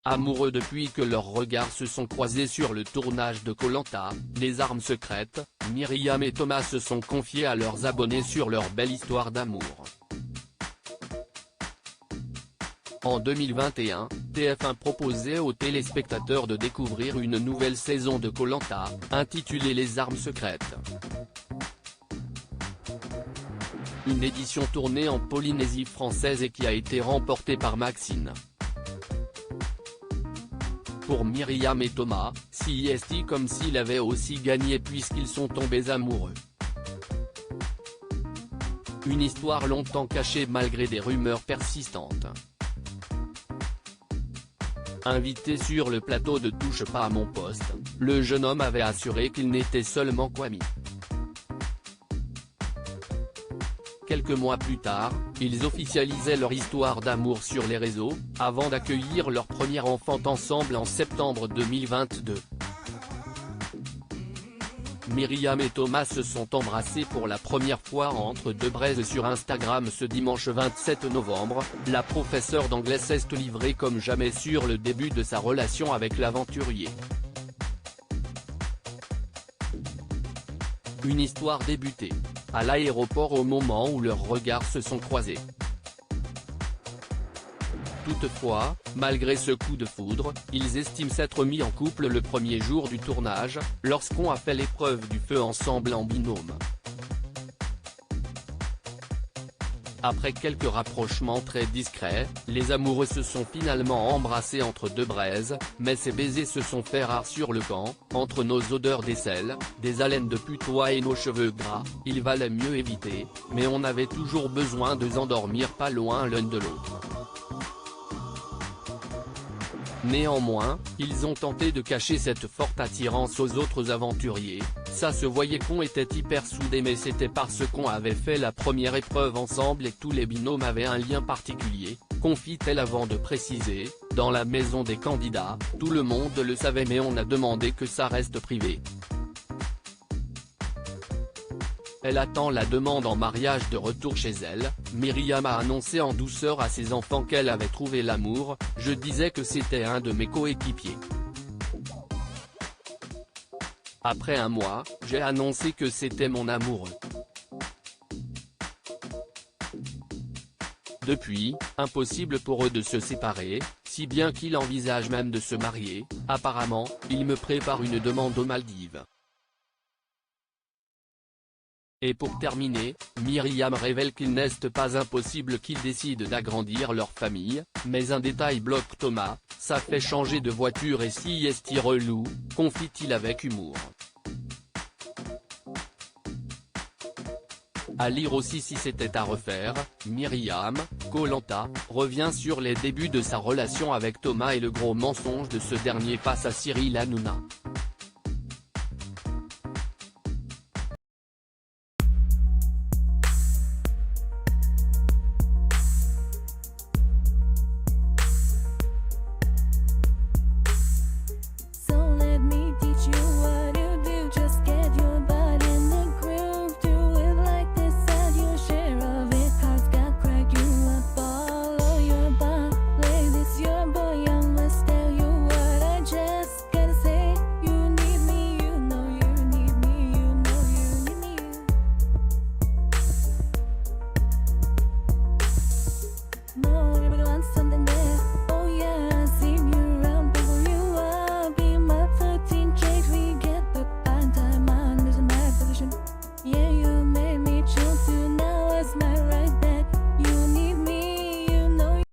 Amoureux depuis que leurs regards se sont croisés sur le tournage de Koh-Lanta, Les Armes Secrètes, Myriam et Thomas se sont confiés à leurs abonnés sur leur belle histoire d'amour. En 2021, TF1 proposait aux téléspectateurs de découvrir une nouvelle saison de Koh-Lanta, intitulée Les Armes Secrètes. Une édition tournée en Polynésie française et qui a été remportée par Maxine. Pour Myriam et Thomas, c'est comme s'ils avaient aussi gagné puisqu'ils sont tombés amoureux. Une histoire longtemps cachée malgré des rumeurs persistantes. Invité sur le plateau de Touche pas à mon poste, le jeune homme avait assuré qu'il n'était seulement qu'amis. Quelques mois plus tard, ils officialisaient leur histoire d'amour sur les réseaux, avant d'accueillir leur premier enfant ensemble en septembre 2022. Myriam et Thomas se sont embrassés pour la première fois entre deux braises sur Instagram ce dimanche 27 novembre, la professeure d'anglais s'est livrée comme jamais sur le début de sa relation avec l'aventurier. Une histoire débutée à l'aéroport au moment où leurs regards se sont croisés. Toutefois, malgré ce coup de foudre, ils estiment s'être mis en couple le premier jour du tournage, lorsqu'on a fait l'épreuve du feu ensemble en binôme. Après quelques rapprochements très discrets, les amoureux se sont finalement embrassés entre deux braises, mais ces baisers se sont fait rares sur le camp, entre nos odeurs d'aisselle, des haleines de putois et nos cheveux gras, il valait mieux éviter, mais on avait toujours besoin de s'endormir pas loin l'un de l'autre. Néanmoins, ils ont tenté de cacher cette forte attirance aux autres aventuriers, ça se voyait qu'on était hyper soudés mais c'était parce qu'on avait fait la première épreuve ensemble et tous les binômes avaient un lien particulier, confie-t-elle avant de préciser, dans la maison des candidats, tout le monde le savait mais on a demandé que ça reste privé. Elle attend la demande en mariage de retour chez elle, Myriam a annoncé en douceur à ses enfants qu'elle avait trouvé l'amour, je disais que c'était un de mes coéquipiers. Après un mois, j'ai annoncé que c'était mon amoureux. Depuis, impossible pour eux de se séparer, si bien qu'ils envisagent même de se marier, apparemment, ils me préparent une demande aux Maldives. Et pour terminer, Myriam révèle qu'il n'est pas impossible qu'ils décident d'agrandir leur famille, mais un détail bloque Thomas, ça fait changer de voiture et si est relou, confie-t-il avec humour. À lire aussi si c'était à refaire, Myriam, Koh-Lanta, revient sur les débuts de sa relation avec Thomas et le gros mensonge de ce dernier face à Cyril Hanouna.